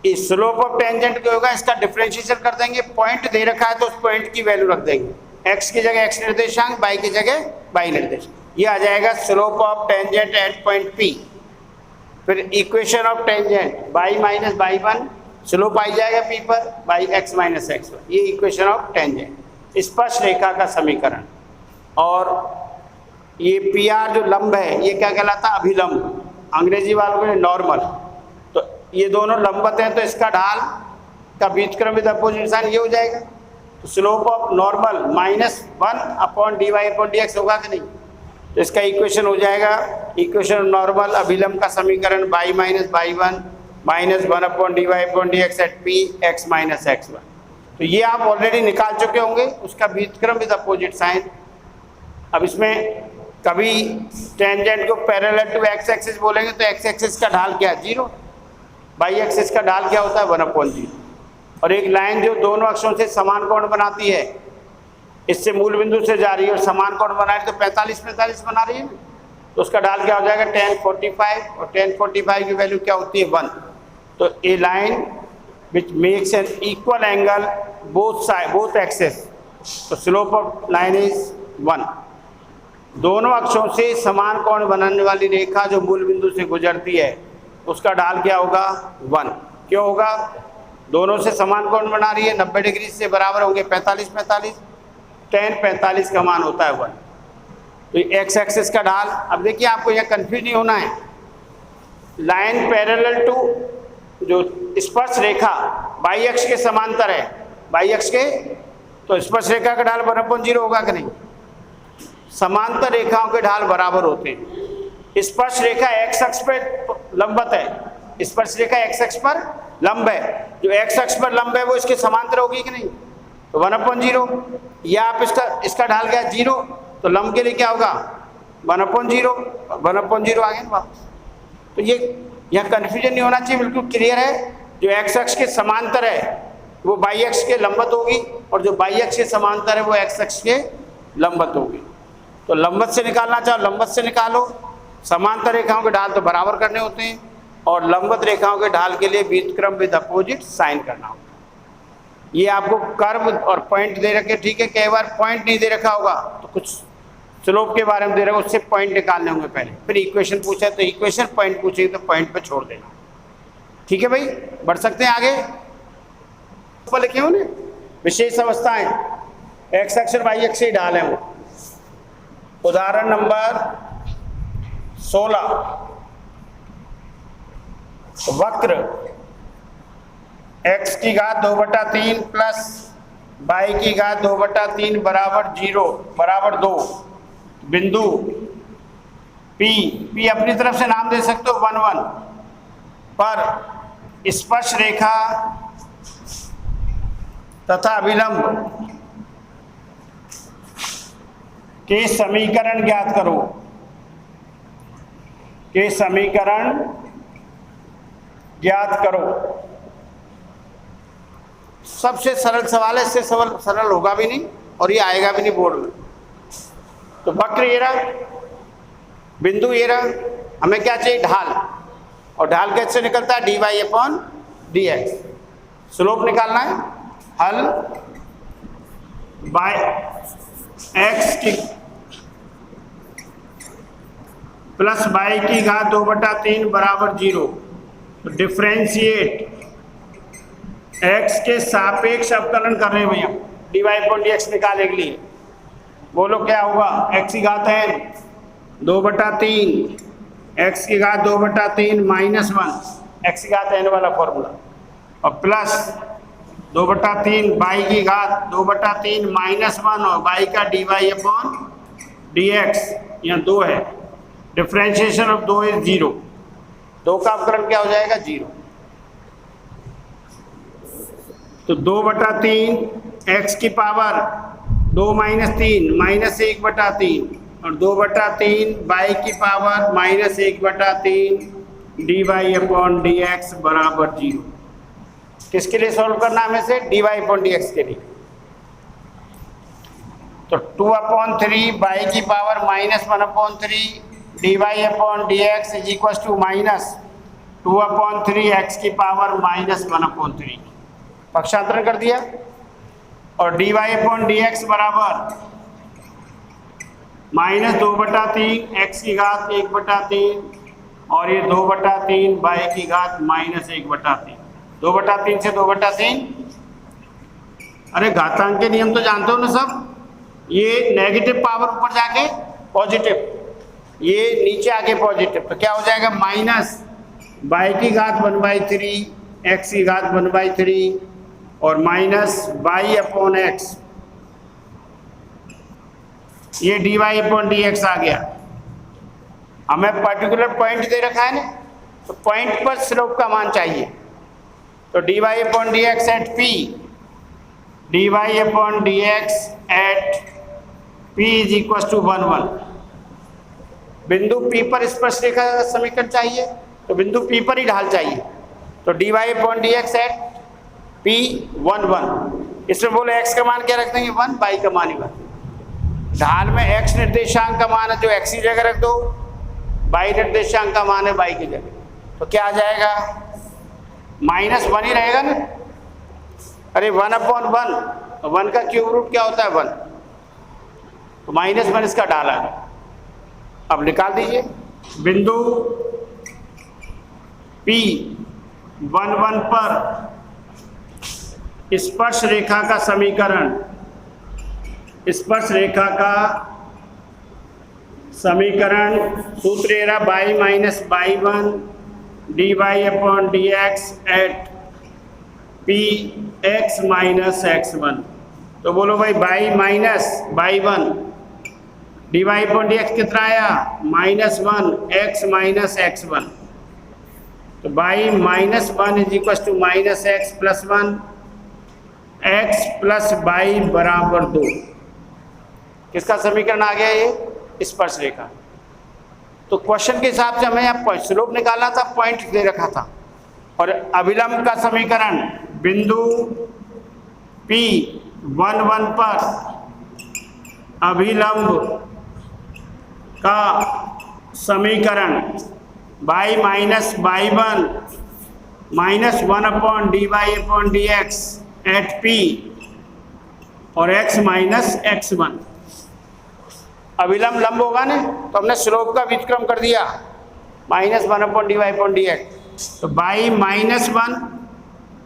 इस slope of tangent क्या होगा, इसका डिफरेंशिएशन कर देंगे। पॉइंट दे रखा है तो उस पॉइंट की वैल्यू रख देंगे, एक्स की जगह एक्स निर्देशांक, बाई की जगह बाई निर्देशांक। ये आ जाएगा slope of tangent at point P. फिर equation of tangent y minus y one, slope आ जाएगा पी पर, by x minus x one. ये इक्वेशन ऑफ टेंजेंट, स्पर्श रेखा का समीकरण। और ये पी आर जो लंब है ये क्या कहलाता है, अभिलंब, अंग्रेजी वालों के लिए नॉर्मल। तो ये दोनों लंबवत हैं तो इसका ढाल का बीजक्रम विद अपोजिट साइन ये हो जाएगा। तो slope of normal minus one upon d y upon d x होगा कि नहीं। तो इसका इक्वेशन हो जाएगा, इक्वेशन ऑफ नॉर्मल अभिलंब का समीकरण y minus y one minus one upon d y upon d x at P x minus x one. तो ये आप ऑलरेडी निकाल चुके होंगे, उसका बीजक्रम विद अपोजिट साइन। अब इसमें कभी टेंजेंट को पैरेलल टू एक्स एक्सिस बोलेंगे तो एक्स एक्सिस का ढाल क्या है, जीरो। बाई एक्सिस का ढाल क्या होता है, वन अपॉन जीरो। और एक लाइन जो दोनों अक्षों से समान कोण बनाती है, इससे मूल बिंदु से जा रही है और समान कोण बना रही है तो 45-45 बना रही है, तो उसका ढाल क्या हो जाएगा, tan 45। और tan 45 की वैल्यू क्या होती है, 1। तो a line which makes an equal angle both axes, तो स्लोप ऑफ लाइन इज 1। दोनों अक्षों से समान कोण बनाने वाली रेखा जो मूल बिंदु से गुजरती है उसका ढाल क्या होगा, 1। क्यों होगा, दोनों से समान कोण बना रही है, 90 डिग्री से बराबर होंगे 45-45, tan 45 का मान होता है 1। तो एक्स एक्सिस का ढाल, अब देखिए आपको यह कंफ्यूज नहीं होना है। लाइन पैरेलल टू जो स्पर्श रेखा बाई अक्ष के समांतर है, बाई अक्ष के, तो स्पर्श रेखा का ढाल 1/0 होगा कि नहीं। समांतर रेखाओं के ढाल बराबर होते हैं। स्पर्श रेखा एक्स अक्ष पर लंबवत है, स्पर्श रेखा एक्स अक्ष पर लंब है, जो एक्स अक्ष पर लंब है वो इसके समांतर होगी कि नहीं, तो 1/0। या आप इसका ढाल क्या है, 0, तो लंब के लिए क्या होगा, 1/0, 1/0 आ गया ना। तो ये यहाँ कन्फ्यूजन नहीं होना चाहिए, बिल्कुल क्लियर है। जो एक्स अक्ष के समांतर है वो बाई अक्ष के लंबवत होगी, और जो बाई अक्ष के समांतर है वो एक्स अक्ष के लंबवत होगी। तो लंबवत से निकालना चाहो लंबवत से निकालो, समांतर रेखाओं के ढाल तो बराबर करने होते हैं, और लंबवत रेखाओं के ढाल के लिए बीजक्रम विद अपोजिट साइन करना होता है। ये आपको कर्व और पॉइंट दे रखे, ठीक है, कई बार पॉइंट नहीं दे रखा होगा तो कुछ स्लोप के बारे में दे रखा, उससे पॉइंट निकालने होंगे पहले, फिर इक्वेशन पूछे तो इक्वेशन, पॉइंट पूछेगी तो पॉइंट पे छोड़ देना। ठीक है भाई, बढ़ सकते हैं आगे। ऊपर लिखे हो ना विशेष अवस्थाएं, एक्स अक्ष और वाई अक्ष से ही ढाल है वो। उदाहरण नंबर 16, वक्र x की घात 2/3 प्लस y की घात 2/3 बराबर 0 बराबर 2, बिंदु P अपनी तरफ से नाम दे सकते हो 1 1 पर स्पर्श रेखा तथा अभिलंब के समीकरण ज्ञात करो, के समीकरण ज्ञात करो। सबसे सरल सवाल है, इससे सरल होगा भी नहीं और ये आएगा भी नहीं बोर्ड में। तो वक्र ये रहा, बिंदु ये रहा, हमें क्या चाहिए, ढाल। और ढाल कैसे निकलता है, dy/dx। स्लोप निकालना है, हल बाय x की प्लस y की घात 2/3 बराबर 0। तो डिफ्रेंशिएट x के सापेक्ष अवकलन कर रहे हैं भैया, dy/dx निकालने के लिए। बोलो क्या होगा, x की घात है 2/3, x की घात 2/3 माइनस 1, x की घात n वाला फॉर्मूला, और प्लस 2/3 y की घात 2/3 माइनस 1 और y का dy/dx, यहाँ 2 है, डिफ्रेंशिएशन ऑफ 2 इज 0। 2 का अवकलन क्या हो जाएगा, 0। तो 2/3 x की पावर 2 - 3 -1/3 और 2/3 y की पावर -1/3 dy/dx बराबर 0। किसके लिए सॉल्व करना है हमें से, dy/dx के लिए। तो 2/3 y की power -1/3 dy/dx is equal to minus 2/3 x की पावर -1/3 पक्षांतरण कर दिया, और dy/dx बराबर -2/3 एक्स की घात 1/3 और ये 2/3 y की घात -1/3। 2/3 से 2/3, अरे घातांक के नियम तो जानते हो ना सब, ये नेगेटिव पावर ऊपर जाके पॉजिटिव, ये नीचे आके पॉजिटिव, तो क्या हो जाएगा माइनस y की घात 1/3 x की घात 1/3 और माइनस y/x, ये dy/dx आ गया। हमें पर्टिकुलर पॉइंट दे रखा है ना, तो पॉइंट पर स्लोप का मान चाहिए, तो dy/dx at p, dy/dx at p is equal to 1 1। बिंदु P पर स्पर्शरेखा का समीकरण चाहिए, तो बिंदु P पर ही ढाल चाहिए, तो dy/dx एट p 1 1। इसमें बोले x का मान क्या रख देंगे 1, y का मान ही 1। ढाल में x निर्देशांक का मान है जो x की जगह रख दो, y निर्देशांक का मान है y की जगह, तो क्या आ जाएगा -1 ही रहेगा ना। अरे 1/1, तो 1 का क्यूब रूट क्या होता है 1, तो -1 इसका ढाल आ गया। अब निकाल दीजिए बिंदु P 1 1 पर स्पर्श रेखा का समीकरण, स्पर्श रेखा का समीकरण सूत्र ये रहा y - y1 dy/dx at p x - x1। तो बोलो भाई y - y1 dy/dx कितना आया -1 x - x1, तो y -1 is equal to -x + 1 x + y बराबर 2। किसका समीकरण आ गया ये स्पर्श रेखा। तो क्वेश्चन के हिसाब से हमें यहाँ स्लोप निकालना था, पॉइंट दे रखा था, और अभिलंब का समीकरण बिंदु P 1 1 पर अभिलंब का समीकरण y - y1 -1/dy/dx at p और x - x1। अभिलंब लंब होगा ना, तो हमने स्लोप का व्युत्क्रम कर दिया -1/dy/dx, तो y -1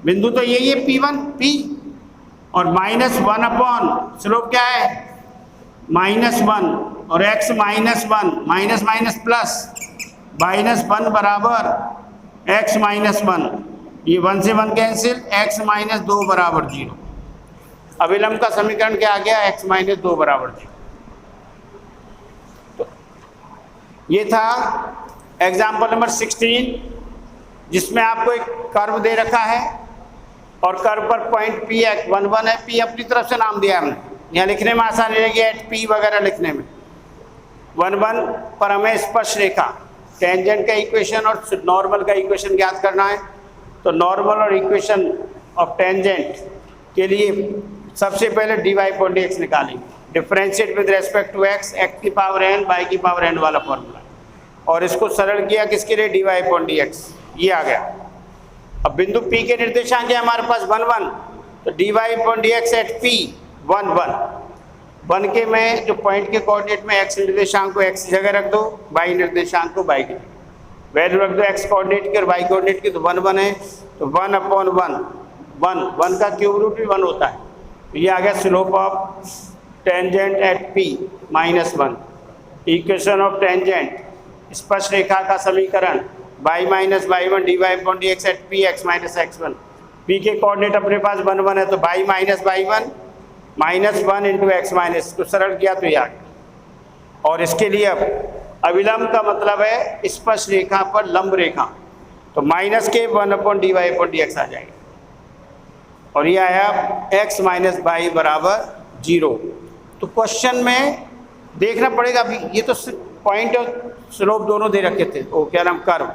बिंदु तो यही है P1 P, और -1 स्लोप क्या है -1 और x -1 माइनस माइनस प्लस -1 बराबर x -1, ये 1 से 1 कैंसिल, x - 2 बराबर 0। अभिलंब का समीकरण क्या आ गया x - 2 बराबर 0। तो ये था एग्जाम्पल नंबर 16, जिसमें आपको एक कर्व दे रखा है और कर्व पर पॉइंट P 1 1 है, P अपनी तरफ से नाम दिया हमने, यहाँ लिखने में आसानी रहेगी एट P वगैरह लिखने में। 1 1 पर हमें स्पर्श रेखा, टेंजेंट का इक्वेशन और नॉर्मल का इक्वेशन ज्ञात करना है। तो नॉर्मल और इक्वेशन ऑफ टेंजेंट के लिए सबसे पहले dy/dx निकालेंगे, differentiate with respect to x, x की पावर n y की पावर n वाला फॉर्मूला, और इसको सरल किया किसके लिए dy/dx, ये आ गया। अब बिंदु P के निर्देशांक है हमारे पास 1 1, तो dy/dx एट p 1 1 1 के में जो पॉइंट के कोऑर्डिनेट में x निर्देशांक को x जगह रख दो, y निर्देशांक को y की वैल्यू रख दो, x कोऑर्डिनेट की और y कोऑर्डिनेट की, तो 1 1 है, तो 1/1 1 का क्यूब रूट भी 1 होता है। तो ये आ गया slope of tangent at p -1। Equation of tangent, स्पर्श रेखा का समीकरण y - y1 dy/dx at p x - x1। p के कोऑर्डिनेट अपने पास 1 1 है, तो y - y1 -1 into x minus, को सरल किया तो ये आ गया। और इसके लिए अब अविलंब का मतलब है स्पर्श रेखा पर लंब रेखा, तो माइनस के 1/dy/dx आ जाएगा, और ये आया x - y बराबर 0। तो क्वेश्चन में देखना पड़ेगा, अभी ये तो पॉइंट और स्लोप दोनों दे रखे थे, वो क्या नाम कर्व।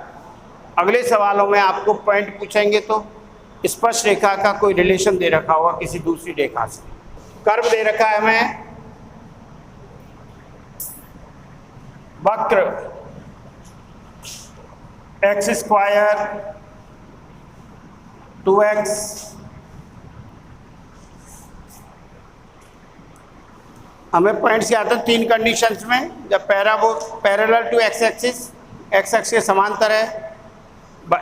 अगले सवालों में आपको पॉइंट पूछेंगे तो स्पर्श रेखा का कोई रिलेशन दे रखा होगा किसी दूसरी रेखा से। कर्व दे रखा है हमें वक्र एक्स स्क्वायर 2x हमें पॉइंट्स क्या आते हैं तीन कंडीशंस में, जब parallel to x axis, x axis के समांतर है,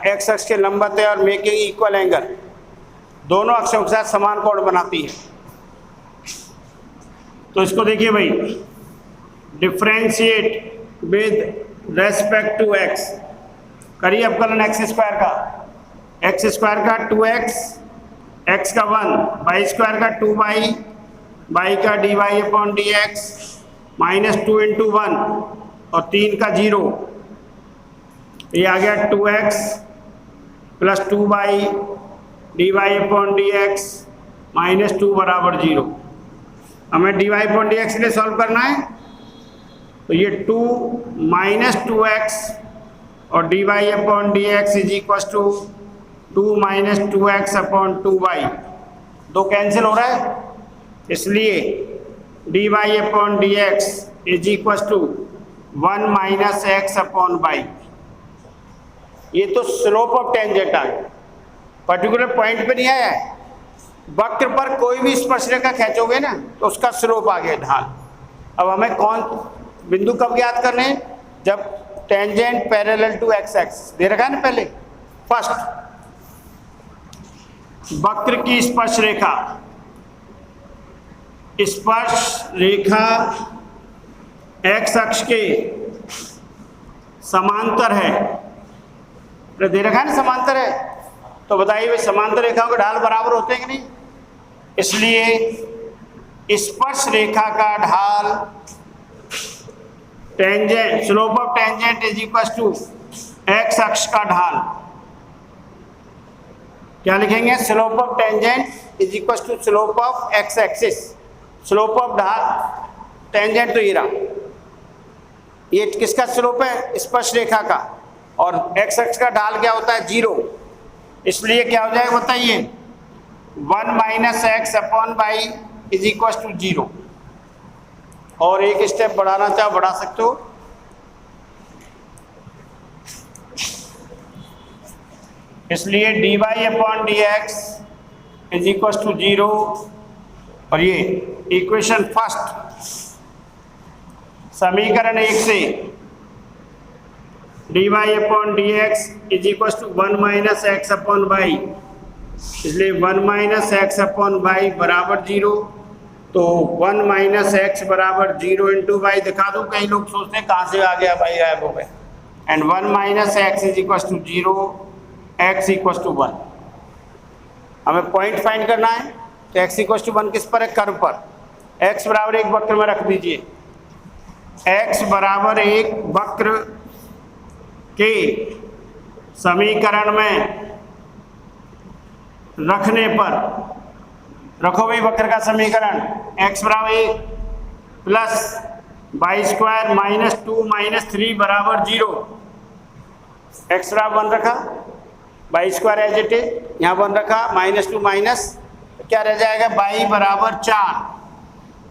एक्स एक्सिस के लंबवत है और मेकिंग इक्वल एंगल, दोनों अक्षों के साथ समान कोण बनाती है। तो इसको देखिए भाई, differentiate with respect to x, करिए अवकलन एक्स स्क्वायर का, एक्स स्क्वायर का 2x, एक्स का 1, वाई स्क्वायर का 2y, वाई का dy upon dx minus 2 into 1 और 3 का 0, ये आ गया 2x plus 2y dy upon dx minus 2 बराबर 0। हमें dy अपॉन dx के लिए सॉल्व करना है, तो ये 2 माइनस 2x और dy upon dx is equal to 2 minus 2x upon 2y, दो कैंसिल हो रहा है, इसलिए dy upon dx is equal to 1 minus x upon y। ये तो स्लोप ऑफ टेंजेंट आ गया, पर्टिकुलर पॉइंट पे नहीं आया है। वक्र पर कोई भी स्पर्शरेखा खींचोगे ना तो उसका स्लोप आ गया, ढाल। अब हमें कौन बिंदु कब ज्ञात करने हैं, जब tangent parallel to x axis दे रखा है ना पहले। फर्स्ट, वक्र की स्पर्श रेखा, स्पर्श रेखा एक्स अक्ष के समांतर है, दे रखा है ना समांतर है, तो बताइए भाई समांतर रेखाओं के ढाल बराबर होते हैं कि नहीं, इसलिए स्पर्श रेखा का ढाल tangent, slope of tangent is equal to x अक्ष का ढाल। क्या लिखेंगे, slope of tangent is equal to slope of x axis, slope of ढाल टेंजेंट तो ये रहा, ये किसका स्लोप है, स्पर्श रेखा का, और एक्स अक्ष का ढाल क्या होता है, 0, इसलिए क्या हो जाएगा बताइए, 1 minus x upon y is equal to 0। और एक स्टेप बढ़ाना चाहो बढ़ा सकते हो, इसलिए dy upon dx is equal to 0, और ये इक्वेशन फर्स्ट समीकरण 1 से dy upon dx is equal to 1 minus x upon y, इसलिए 1 माइनस एक्स अपॉन वाई बराबर 0, तो 1 माइनस एक्स बराबर 0 इंटू वाई, दिखा दूँ, कई लोग सोचते हैं कहाँ से आ गया भाई, गायब हो गया, and 1 minus x is equal to 0, x equal to 1। हमें पॉइंट फाइंड करना है, तो एक्स इक्वल टू 1 किस पर है, कर्व पर, एक्स बराबर एक वक्र में रख दीजिए, एक्स बराबर एक वक्र के समीकरण में रखने पर, रखो भाई वक्र का समीकरण, एक्स बराबर 1 plus y square minus 2 minus 3 बराबर 0, एक्स बराबर 1 रखा, y square as it is, यहाँ 1 रखा, माइनस 2 माइनस, क्या रह जाएगा, वाई बराबर 4,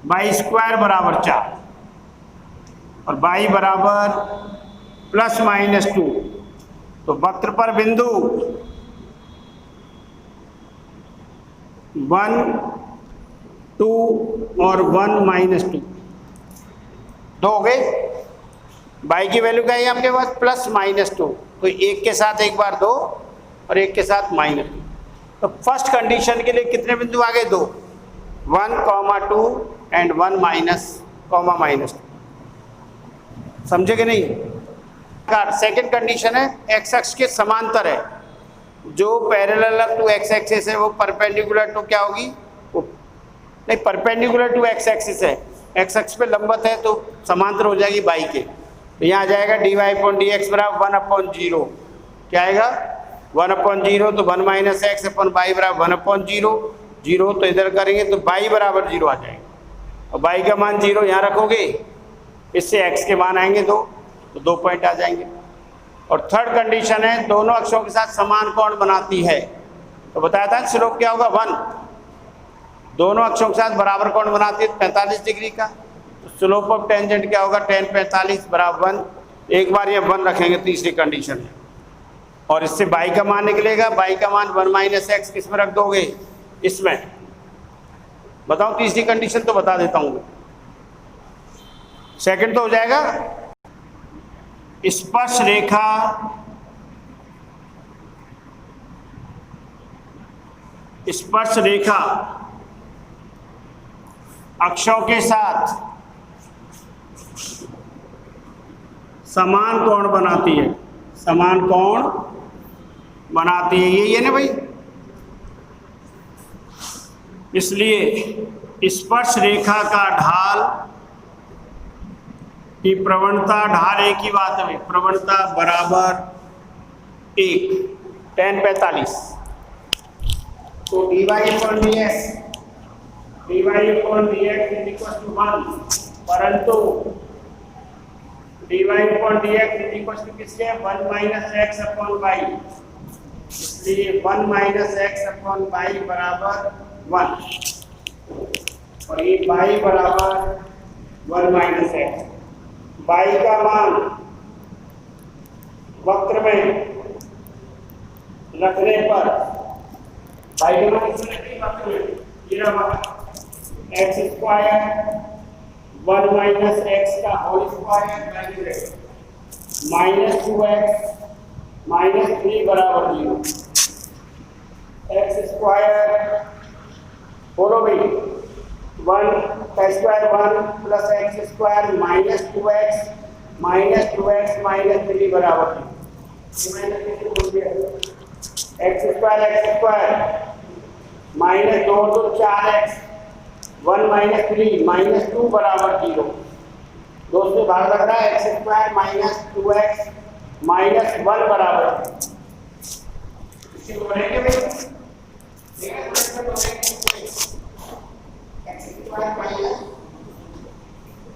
वाई स्क्वायर बराबर 4, और वाई बराबर प्लस माइनस 2, तो वक्र पर बिंदु 1, 2 और 1 माइनस 2, दो हो गए। बाई की वैल्यू क्या है आपके पास, प्लस माइनस 2, तो एक के साथ एक बार 2 और एक के साथ माइनस 2, तो फर्स्ट कंडीशन के लिए कितने बिंदु आ गए, 2, 1, 2 एंड 1 माइनस 2, समझे कि नहीं। सेकंड कंडीशन है, एक्स अक्ष के समांतर है, जो पैरेलल टू एक्स एक्सिस है वो परपेंडिकुलर टू क्या होगी, वो नहीं, परपेंडिकुलर टू एक्स एक्सिस है, एक्स अक्ष पे लंबवत है तो समांतर हो जाएगी बाई के, तो यहाँ आ जाएगा dy अपॉन dx बराबर 1 अपॉन 0, क्या आएगा 1 अपॉन 0, तो 1 माइनस एक्स अपॉन बाई बराबर 1 अपॉन 0, तो इधर करेंगे तो बाई बराबर 0 आ जाएगा, और बाई का मान 0 यहाँ रखोगे, इससे एक्स के मान आएंगे 2, तो 2 पॉइंट आ जाएंगे। और थर्ड कंडीशन है, दोनों अक्षों के साथ समान कोण बनाती है, तो बताया था स्लोप क्या होगा, 1, दोनों अक्षों के साथ बराबर कोण बनाती है 45 डिग्री का, तो स्लोप ऑफ टेंजेंट क्या होगा, tan 45 बराबर 1, एक बार ये 1 रखेंगे, तीसरी कंडीशन है। और इससे बाई का मान निकलेगा, बाई का मान 1 माइनस एक्स किस में रख दोगे, इसमें। बताओ तीसरी कंडीशन तो बता देता हूँ। सेकंड तो हो जाएगा स्पर्श रेखा अक्षों के साथ समान कोण बनाती है, समान कोण बनाती है, यही है ना भाई। इसलिए स्पर्श रेखा का ढाल की प्रवणता, ढाल एक ही बात है, प्रवणता बराबर 1 tan 45। तो dy upon dx is equal to 1, परंतु dy upon dx is equal to किसके, 1 माइनस एक्स अपॉन वाई। इसलिए 1 माइनस एक्स अपॉन वाई बराबर 1 और ये वाई बराबर 1 माइनस एक्स। वाई का मान वक्र में रखने पर, वाई का मान किसमें रखेंगे, वक्र में, ये रहा एक्स स्क्वायर 1 माइनस एक्स का whole square minus 2x minus 3 बराबर 0। एक्स स्क्वायर बोलो भाई 1 का square 1 plus x square minus 2x minus 3 बराबर 0। एक्स स्क्वायर माइनस 2 तो 4x 1 माइनस 3 माइनस 2 बराबर 0। दोस्तों भाग लग रहा है, x square minus 2x minus 1 बराबर इसको बोलेंगे भाई, एक्स स्क्वायर माइनस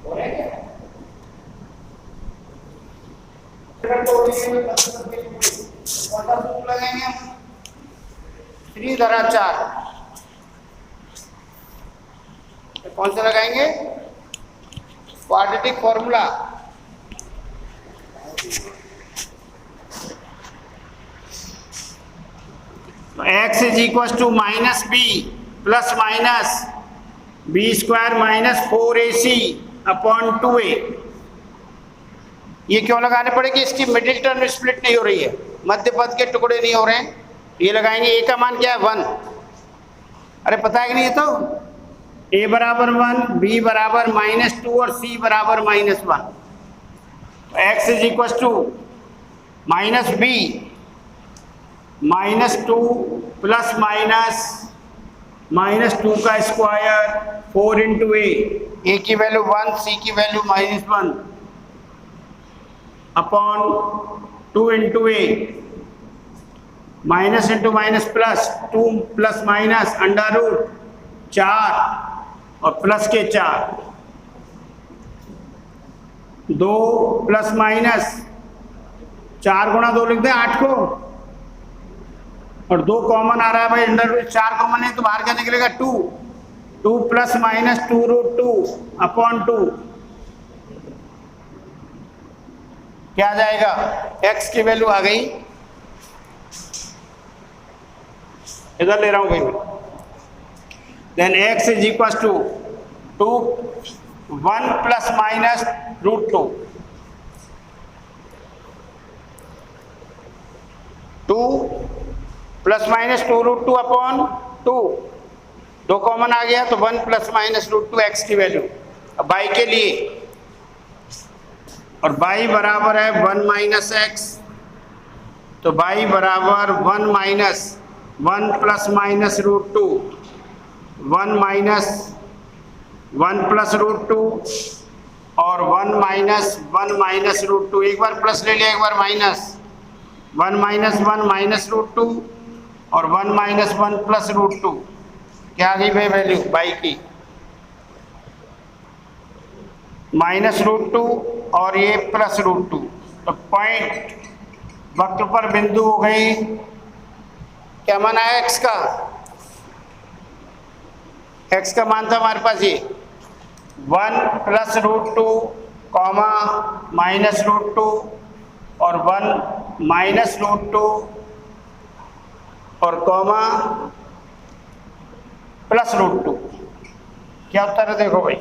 बोलेंगे लगाएंगे हम 3 धरा 4, कौन सा लगाएंगे, quadratic formula. x is equal to minus b plus minus b square minus 4ac upon 2a। ये क्यों लगाने पड़ेगी, इसकी मिडिल टर्म स्प्लिट नहीं हो रही है, मध्य पद के टुकड़े नहीं हो रहे हैं। ये लगाएंगे, a का मान क्या है 1, अरे पता है कि नहीं, ये तो a बराबर 1, b बराबर -2 और c बराबर -1। x is equal to minus b -2 plus -2 का स्क्वायर 4 इंटू a की वैल्यू 1, c की value -1 upon 2 into a, minus into minus plus 2 plus minus under root 4 और प्लस के 4, 2 प्लस माइनस 4 गुणा 2 लिख दें 8 को, और 2 कॉमन आ रहा है भाई, अंडर रूट 4 कॉमन है तो बाहर क्या निकलेगा 2 प्लस माइनस 2 रूट 2 अपॉन 2, क्या आ जाएगा, x की वैल्यू आ गई, इधर ले रहा हूं भाई मैं। Then x is equal to 1 plus minus root 2 plus minus 2 root 2 upon 2 common आ गया तो 1 प्लस माइनस रूट 2 x की वैल्यू। अब बाई के लिए, और बाई बराबर है 1 माइनस एक्स, तो बाई बराबर 1 minus 1 plus minus root 2, 1 minus 1 plus root 2 और 1 माइनस रूट 2, एक बार प्लस ले लिया एक बार माइनस, 1 माइनस रूट 2 और 1 माइनस 1 प्लस रूट 2, क्या आ गई भाई वैल्यू बाई की, माइनस रूट 2 और ये प्लस रूट 2। तो पॉइंट वक्र पर बिंदु हो गई, क्या मान आया एक्स का, एक्स का मान था हमारे पास ये 1 plus root 2 comma minus root 2 और 1 माइनस रूट 2 और कॉमा प्लस रूट 2। क्या उत्तर है देखो भाई।